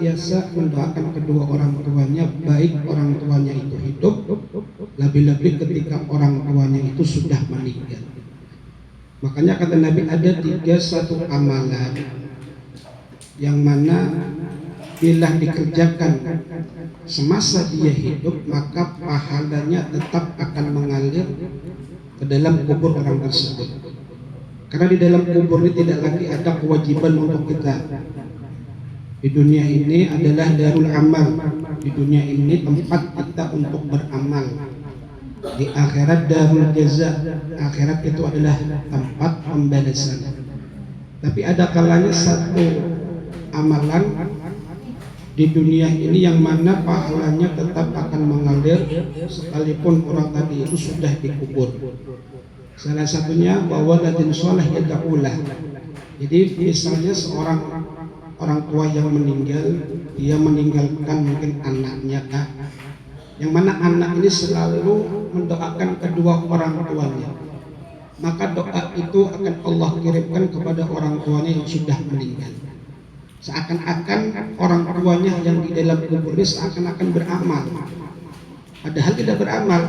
senantiasa mendoakan kedua orang tuanya, baik orang tuanya itu hidup, lebih-lebih ketika orang tuanya itu sudah meninggal. Makanya kata Nabi ada 31 amalan yang mana bila dikerjakan semasa dia hidup maka pahalanya tetap akan mengalir ke dalam kubur orang tersebut. Karena di dalam kubur ini tidak lagi ada kewajiban untuk kita. Di dunia ini adalah darul amal. Di dunia ini tempat kita untuk beramal. Di akhirat darul jaza. Akhirat itu adalah tempat pembalasan. Tapi ada kalanya satu amalan di dunia ini yang mana pahalanya tetap akan mengalir sekalipun orang tadi itu sudah dikubur. Salah satunya bahwa ladin soleh yada'ulah. Jadi misalnya seorang orang tua yang meninggal, dia meninggalkan mungkin anaknya kah, yang mana anak ini selalu mendoakan kedua orang tuanya, maka doa itu akan Allah kirimkan kepada orang tuanya yang sudah meninggal. Seakan-akan orang tuanya yang di dalam kubur ini seakan-akan beramal, padahal tidak beramal.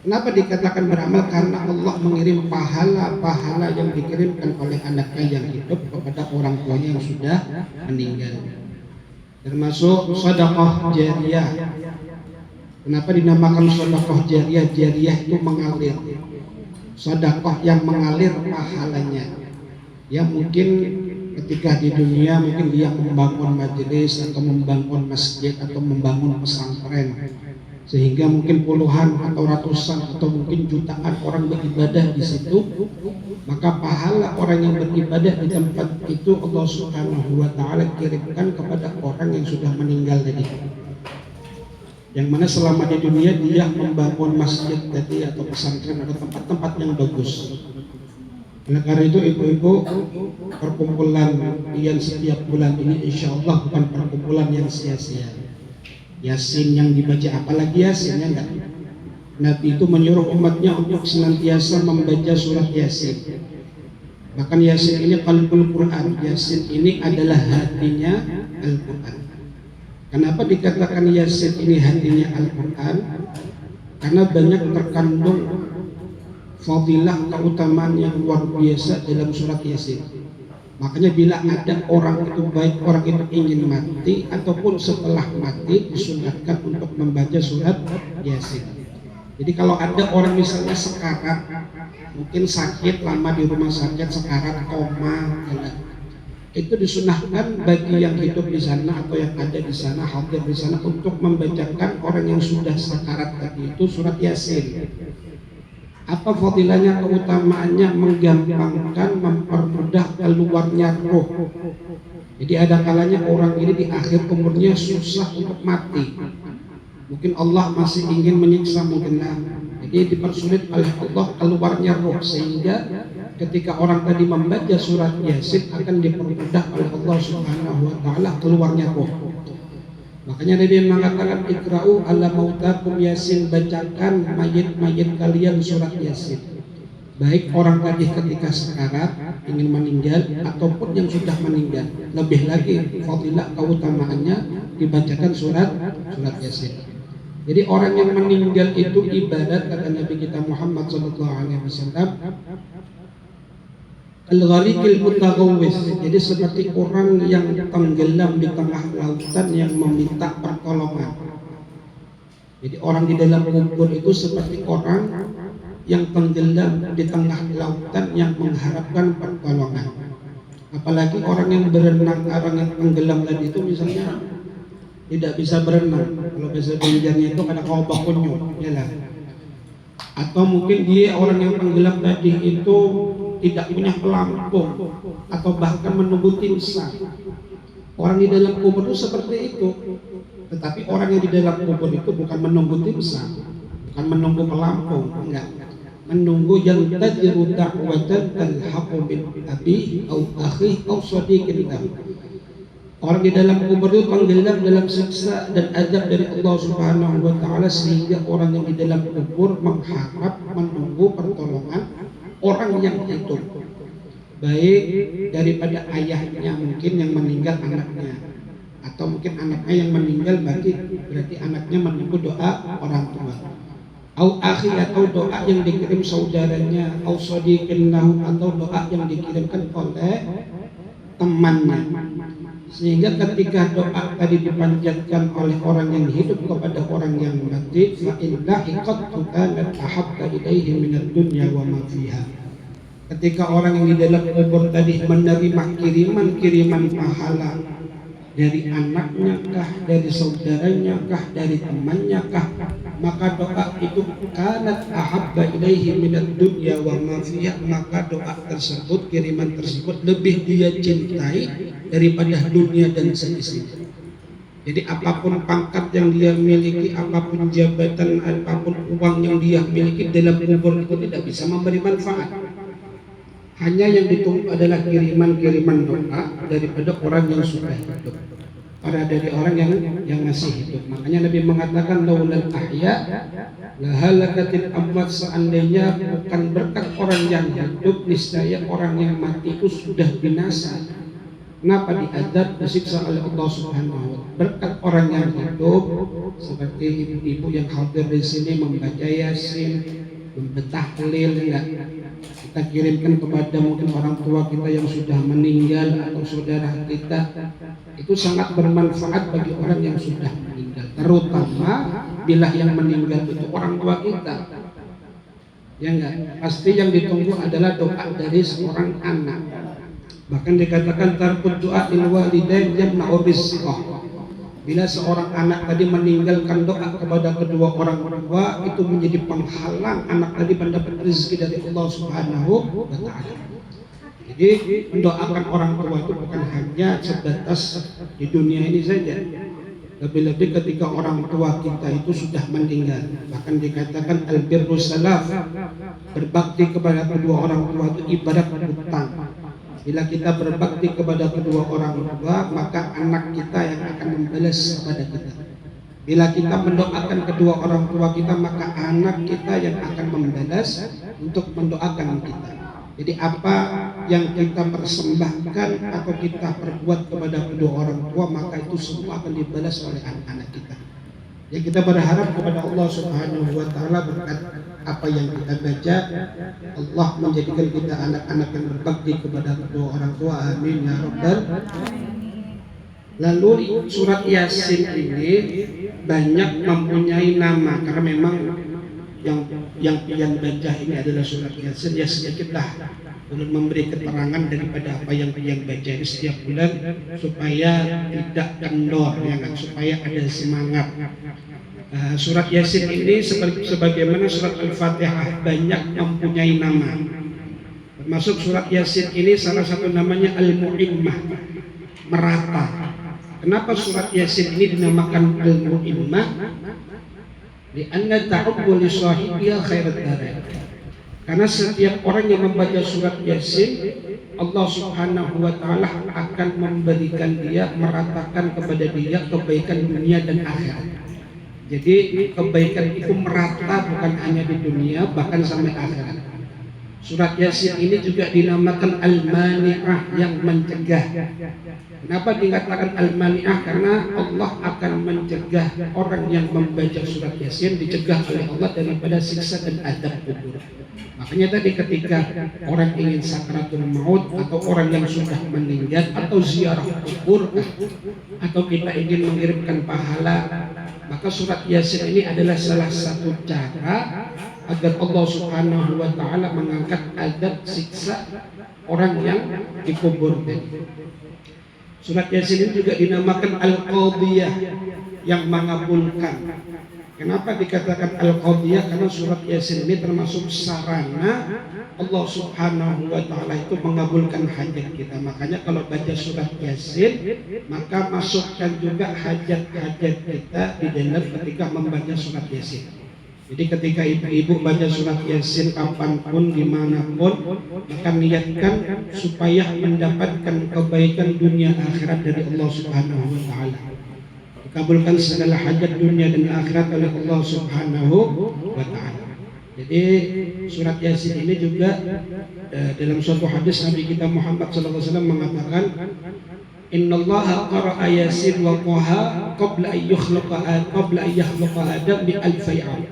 Kenapa dikatakan beramal? Karena Allah mengirim pahala-pahala yang dikirimkan oleh anaknya yang hidup kepada orang tuanya yang sudah meninggal. Termasuk sedekah jariyah. Kenapa dinamakan sedekah jariyah? Jariyah itu mengalir. Sedekah yang mengalir pahalanya. Ya mungkin ketika di dunia mungkin dia membangun majelis atau membangun masjid atau membangun pesantren, sehingga mungkin puluhan atau ratusan atau mungkin jutaan orang beribadah di situ, maka pahala orang yang beribadah di tempat itu Allah Subhanahu wa taala kirimkan kepada orang yang sudah meninggal tadi. Yang mana selama di dunia dia membangun masjid tadi atau pesantren atau tempat-tempat yang bagus. Oleh karena itu ibu-ibu, perkumpulan yang setiap bulan ini insya Allah bukan perkumpulan yang sia-sia. Yasin yang dibaca, apalagi Yasin ya enggak. Nabi itu menyuruh umatnya untuk senantiasa membaca surat Yasin. Bahkan Yasin ini qalbul Quran. Yasin ini adalah hatinya Al-Quran. Kenapa dikatakan Yasin ini hatinya Al-Quran? Karena banyak terkandung fadilah keutamaan yang luar biasa dalam surat Yasin. Makanya bila ada orang itu, baik orang itu ingin mati ataupun setelah mati, disunatkan untuk membaca surat Yasin. Jadi kalau ada orang misalnya sekarat, mungkin sakit lama di rumah sakit, sekarat, koma, itu disunahkan bagi yang hidup di sana atau yang ada di sana, hadir di sana, untuk membacakan orang yang sudah sekarat tadi itu surat Yasin. Apa fadilahnya, keutamaannya? Menggampangkan, mempermudah keluarnya roh. Jadi ada kalanya orang ini di akhir umurnya susah untuk mati, mungkin Allah masih ingin menyiksa mungkinlah, jadi dipersulit oleh Allah keluarnya roh, sehingga ketika orang tadi membaca surat Yasin akan dipermudah oleh Allah Subhanahu wa taala keluarnya roh. Makanya Nabi mengatakan ikra'u ala mautakum Yasin, bacakan mayit-mayit kalian surat Yasin. Baik orang tadi ketika sekarat ingin meninggal ataupun yang sudah meninggal, lebih lagi fadilah keutamaannya dibacakan surat Yasin. Jadi orang yang meninggal itu ibadat, kata Nabi kita Muhammad SAW, al-gharikil mutaghawwis, jadi seperti orang yang tenggelam di tengah lautan yang meminta pertolongan. Jadi orang di dalam kubur itu seperti orang yang tenggelam di tengah lautan yang mengharapkan pertolongan. Apalagi orang yang berenang, orang yang tenggelam tadi itu misalnya tidak bisa berenang, kalau bahasa Banjarnya itu kada kau bakunyo, ya lah. Atau mungkin dia orang yang tenggelam tadi itu tidak punya pelampung atau bahkan menunggu timsah. Orang di dalam kubur itu seperti itu. Tetapi orang yang di dalam kubur itu bukan menunggu timsah, bukan menunggu pelampung, enggak. Menunggu yang tajru da'watan talhaqu bin abi au akhi au sadiqin lahu. Orang di dalam kubur itu tenggelam dalam siksa dan azab dari Allah Subhanahu wa taala, sehingga orang yang di dalam kubur mengharap, menunggu pertolongan orang yang hidup, baik daripada ayahnya mungkin yang meninggal anaknya, atau mungkin anaknya yang meninggal berarti anaknya menunggu doa orang tua. Au akhi, atau doa yang dikirim saudaranya, au shadiqin lahu, atau doa yang dikirimkan oleh temannya. Sehingga ketika doa tadi dipanjatkan oleh orang yang hidup kepada orang yang mati, fa inna qad kanat ahabba ilaihi minad dunya wa ma fiha. Ketika orang yang di dalam kubur tadi menerima kiriman-kiriman pahala dari anaknya kah, dari saudaranya kah, dari temannya kah, maka doa itu kanat ahabba ilaihi minad dunya wa ma fiha, maka doa tersebut, kiriman tersebut lebih dia cintai daripada dunia dan seisinya. Jadi apapun pangkat yang dia miliki, apapun jabatan, apapun uang yang dia miliki, dalam kubur itu tidak bisa memberi manfaat. Hanya yang ditunggu adalah kiriman-kiriman doa daripada orang yang sudah hidup, dari orang yang masih hidup. Makanya Nabi mengatakan laulal ahya la halakatil amwat, seandainya bukan berkat orang yang hidup, niscaya orang yang mati itu sudah binasa. Kenapa diadab, disiksa oleh Allah Subhanahu wa Ta'ala? Berkat orang yang hidup, seperti ibu-ibu yang hadir di sini membaca Yasin, membetahlil, kita kirimkan kepada mungkin orang tua kita yang sudah meninggal atau saudara kita, itu sangat bermanfaat bagi orang yang sudah meninggal, terutama bila yang meninggal itu orang tua kita. Ya enggak, pasti yang ditunggu adalah doa dari seorang anak. Bahkan dikatakan tarkut doa lil walidain yamna'u rizqah. Bila seorang anak tadi meninggalkan doa kepada kedua orang tua, itu menjadi penghalang anak tadi mendapat rezeki dari Allah Subhanahu wa Ta'ala. Jadi mendoakan orang tua itu bukan hanya sebatas di dunia ini saja, lebih-lebih ketika orang tua kita itu sudah meninggal. Bahkan dikatakan albirru salaf, berbakti kepada kedua orang tua itu ibarat hutang. Bila kita berbakti kepada kedua orang tua, maka anak kita yang akan membalas kepada kita. Bila kita mendoakan kedua orang tua kita, maka anak kita yang akan membalas untuk mendoakan kita. Jadi apa yang kita persembahkan atau kita perbuat kepada kedua orang tua, maka itu semua akan dibalas oleh anak-anak kita. Ya, kita berharap kepada Allah Subhanahu wa Ta'ala berkat apa yang kita baca, Allah menjadikan kita anak-anak yang berbakti kepada kedua orang tua. Amin ya rabbal. Lalu surat Yasin ini banyak mempunyai nama, karena memang yang baca ini adalah surat Yasin, ya sedikitlah untuk memberi keterangan daripada apa yang baca ini setiap bulan supaya tidak kendor, ya kan, supaya ada semangat. Surat Yasin ini sebagaimana surat Al-Fatihah banyak mempunyai nama. Termasuk surat Yasin ini salah satu namanya Al-Mu'immah, merata. Kenapa surat Yasin ini dinamakan Al-Mu'immah? Li'anna ta'ubbu li sahibiha khairat darain. Karena setiap orang yang membaca surat Yasin, Allah Subhanahu wa Ta'ala akan memberikan dia, meratakan kepada dia kebaikan dunia dan akhirat. Jadi kebaikan itu merata bukan hanya di dunia, bahkan sampai akhirat. Surat Yasin ini juga dinamakan Al-Mani'ah, yang mencegah. Kenapa dikatakan Al-Mani'ah? Karena Allah akan mencegah orang yang membaca surat Yasin, dicegah oleh Allah daripada siksa dan adab kubur. Makanya tadi ketika orang ingin sakratul maut, atau orang yang sudah meninggal, atau ziarah kubur, atau kita ingin mengirimkan pahala, maka surat Yasin ini adalah salah satu cara agar Allah Subhanahu wa Ta'ala mengangkat adab siksa orang yang dikubur tadi. Surat Yasin ini juga dinamakan Al-Qadiyah, yang mengabulkan. Kenapa dikatakan Al-Qadiyah? Karena surat Yasin ini termasuk sarana Allah Subhanahu wa Ta'ala itu mengabulkan hajat kita. Makanya kalau baca surat Yasin, maka masukkan juga hajat-hajat kita di dalam ketika membaca surat Yasin. Jadi ketika ibu-ibu baca surat Yasin kapanpun, dimanapun, maka niatkan supaya mendapatkan kebaikan dunia akhirat dari Allah Subhanahu wa Ta'ala. Dikabulkan segala hajat dunia dan akhirat oleh Allah Subhanahu wa Ta'ala. Jadi surat Yasin ini juga dalam suatu hadis Nabi kita Muhammad SAW mengatakan, Innallaha qara'a Yasin wa Taha qabla an yakhluqa Adam bi alfi 'am.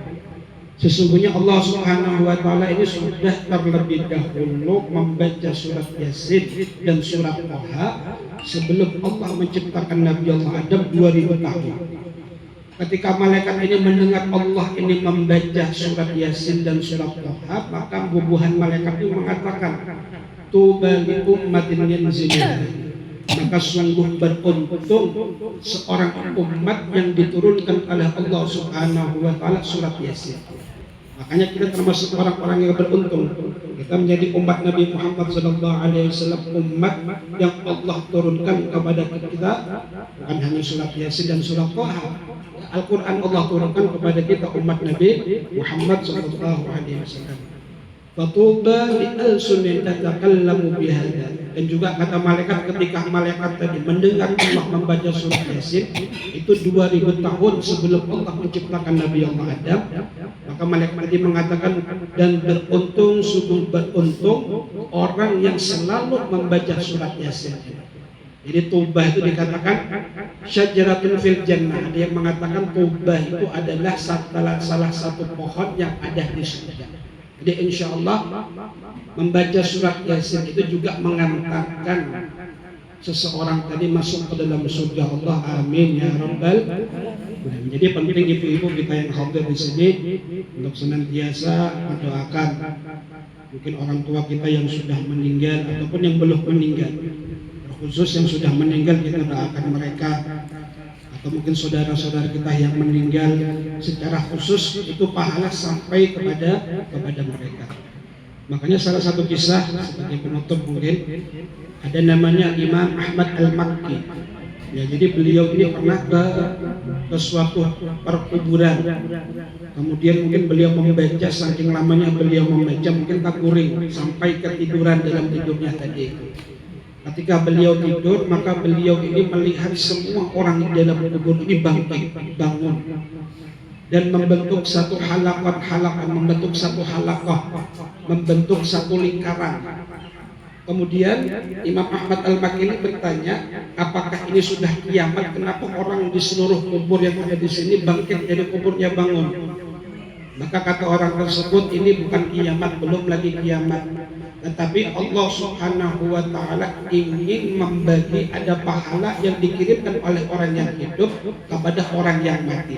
Sesungguhnya Allah Subhanahu wa taala ini sudah terlebih dahulu membaca surat Yasin dan surat Taha sebelum Allah menciptakan Nabi Allah Adam 2000 tahun. Ketika malaikat ini mendengar Allah ini membaca surat Yasin dan surat Taha, maka bubuhan malaikat itu mengatakan, tuba li ummatin yanzilu. Maka sungguh beruntung seorang umat yang diturunkan oleh Allah Subhanahu wa taala surat Yasin. Makanya kita termasuk orang-orang yang beruntung. Kita menjadi umat Nabi Muhammad SAW, umat yang Allah turunkan kepada kita bukan hanya surat Yasin dan surat Taha. Al-Quran Allah turunkan kepada kita umat Nabi Muhammad SAW. Fatuba li alsunin tatakallamu bihadza. Dan juga kata malaikat, ketika malaikat tadi mendengar Allah membaca surat Yasin itu 2000 tahun sebelum Allah menciptakan Nabi Allah Adam, maka malaikat tadi mengatakan, dan beruntung, sungguh beruntung orang yang selalu membaca surat Yasin. Jadi Tubah itu dikatakan syajaratun fil jannah. Ada yang mengatakan Tubah itu adalah salah satu pohon yang ada di surga. Jadi insya Allah membaca surat Yasin itu juga mengantarkan seseorang tadi masuk ke dalam surga Allah. Amin ya rabbal alamin. Jadi penting ibu-ibu kita yang hadir di sini untuk senantiasa mendoakan mungkin orang tua kita yang sudah meninggal ataupun yang belum meninggal. Khusus yang sudah meninggal kita doakan mereka, atau mungkin saudara-saudara kita yang meninggal secara khusus itu pahala sampai kepada mereka. Makanya salah satu kisah sebagai penutup mungkin ada namanya Imam Ahmad Al-Makki. Ya, jadi beliau ini pernah ke suatu perkuburan. Kemudian mungkin beliau membaca, saking lamanya beliau membaca mungkin tak kuring sampai ketiduran dalam tidurnya tadi itu. Ketika beliau tidur, maka beliau ini melihat semua orang di dalam kubur ini bangkit, bangun, dan membentuk satu halaqah, membentuk satu lingkaran. Kemudian Imam Ahmad Al-Makki ini bertanya, apakah ini sudah kiamat? Kenapa orang di seluruh kubur yang ada di sini bangkit dari kuburnya bangun? Maka kata orang tersebut, ini bukan kiamat, belum lagi kiamat. Tetapi Allah Subhanahu wa taala ingin membagi ada pahala yang dikirimkan oleh orang yang hidup kepada orang yang mati.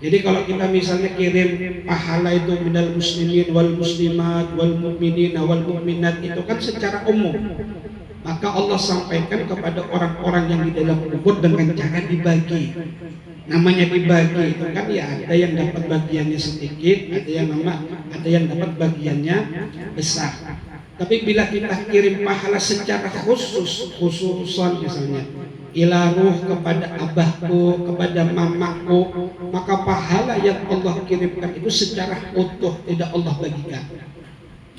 Jadi kalau kita misalnya kirim pahala itu minal muslimin wal muslimat wal mu'minin wal mu'minat itu kan secara umum. Maka Allah sampaikan kepada orang-orang yang di dalam kubur dengan cara dibagi. Namanya dibagi itu kan ya ada yang dapat bagiannya sedikit, ada yang dapat bagiannya besar. Tapi bila kita kirim pahala secara khususan misalnya ila ruh, kepada abahku, kepada mamaku, maka pahala yang Allah kirimkan itu secara utuh tidak Allah bagikan.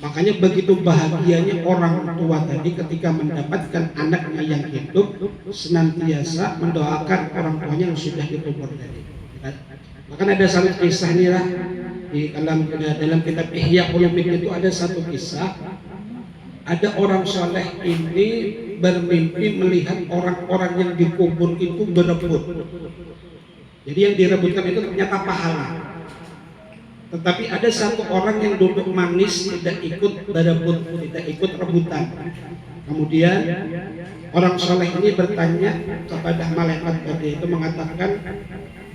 Makanya begitu bahagianya orang tua tadi ketika mendapatkan anaknya yang hidup, senantiasa mendoakan orang tuanya yang sudah dikubur tadi. Maka ada satu kisah nih lah di dalam kitab Ihya Ulumuddin itu ada satu kisah. Ada orang soleh ini bermimpi melihat orang-orang yang dikubur itu berebut. Jadi yang direbutkan itu ternyata pahala. Tetapi ada satu orang yang duduk manis, tidak ikut berebut, tidak ikut rebutan. Kemudian orang soleh ini bertanya kepada malaikat tadi itu, mengatakan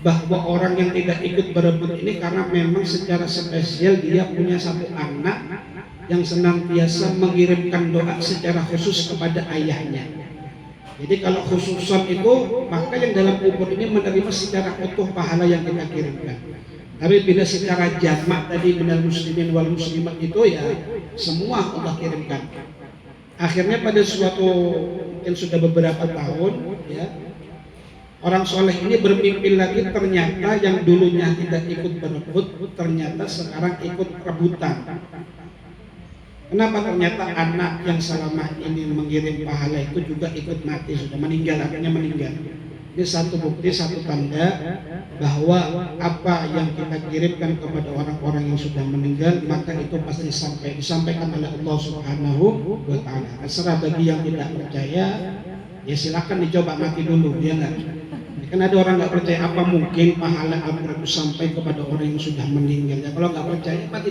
bahwa orang yang tidak ikut berebut ini karena memang secara spesial dia punya satu anak yang senantiasa mengirimkan doa secara khusus kepada ayahnya. Jadi kalau khususan itu, maka yang dalam kubur ini menerima secara utuh pahala yang kita kirimkan. Tapi bila secara jamak tadi minal muslimin wal muslimat itu ya semua Allah kirimkan. Akhirnya pada suatu yang sudah beberapa tahun ya, orang soleh ini bermimpi lagi, ternyata yang dulunya tidak ikut berebut ternyata sekarang ikut rebutan. Kenapa? Ternyata anak yang selama ini mengirim pahala itu juga ikut mati, sudah meninggal, akhirnya meninggal. Ini satu bukti, satu tanda bahwa apa yang kita kirimkan kepada orang-orang yang sudah meninggal maka itu pasti disampaikan oleh Allah Subhanahu wa taala. Terserah bagi yang tidak percaya ya silakan dicoba mati dulu, ya enggak? Kan ada orang nggak percaya, apa mungkin pahala Al-Quran itu sampai kepada orang yang sudah meninggal? Ya kalau nggak percaya mati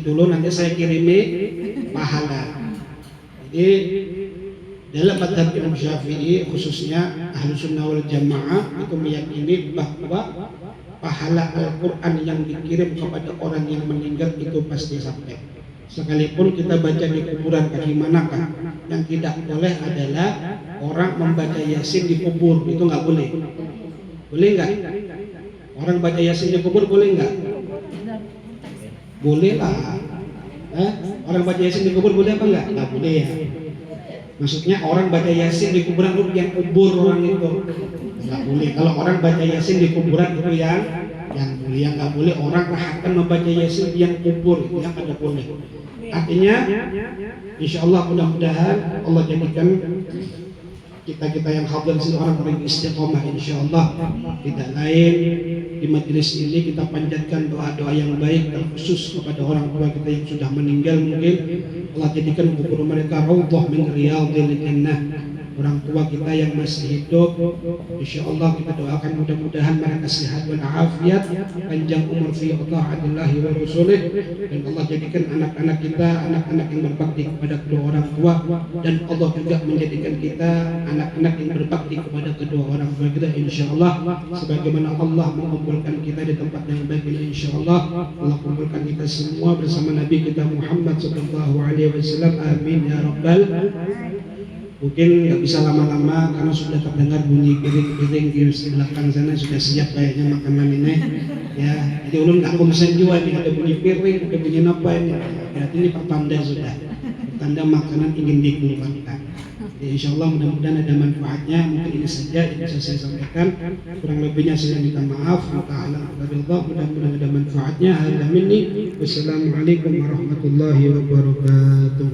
dulu nanti saya kirimi pahala. Jadi dalam mazhab Imam Syafi'i khususnya Ahlus Sunnah wal Jamaah itu meyakini bahwa pahala Al-Quran yang dikirim kepada orang yang meninggal itu pasti sampai. Sekalipun kita baca di kuburan, bagaimanakah? Yang tidak boleh adalah orang membaca Yasin di kubur, itu nggak boleh. Boleh nggak? Orang baca Yasin di kubur boleh nggak? Boleh lah. Orang baca Yasin di kubur boleh apa nggak? Nggak boleh ya. Maksudnya orang baca Yasin di kuburan itu yang kubur orang itu nggak boleh. Kalau orang baca Yasin di kuburan itu yang boleh, yang nggak boleh orang akan membaca Yasin yang kubur, itu yang ada boleh. Artinya, insya Allah mudah-mudahan Allah jadikan kita yang hadir sini orang-orang istiqomah, insya Allah. Tidak lain di majelis ini kita panjatkan doa-doa yang baik terkhusus kepada orang tua kita yang sudah meninggal. Mungkin Allah jadikan kubur mereka raudhah min riyadhil jannah. Orang tua kita yang masih hidup, insya Allah kita doakan mudah-mudahan mereka sehat walafiat, panjang umur fi ta'atillahi wa rasulih, dan Allah jadikan anak-anak kita anak-anak yang berbakti kepada kedua orang tua, dan Allah juga menjadikan kita anak-anak yang berbakti kepada kedua orang tua kita, insya Allah. Sebagaimana Allah mengumpulkan kita di tempat yang baik ini, insya Allah Allah kumpulkan kita semua bersama Nabi kita Muhammad sallallahu alaihi wasallam. Amin ya rabbal. Mungkin nggak bisa lama-lama karena sudah terdengar bunyi piring-piring di belakang sana, sudah siap kayaknya makanan ini ya. Jadi ulun nggak konsen juga nih, ada bunyi piring, ada bunyi apa ini, berarti ini pertanda sudah, pertanda makanan ingin dikeluarkan. Jadi insya Allah mudah-mudahan ada manfaatnya. Mungkin ini saja yang bisa saya sampaikan, kurang lebihnya saya minta maaf. Mudah-mudahan ada manfaatnya. Wassalamualaikum warahmatullahi wabarakatuh.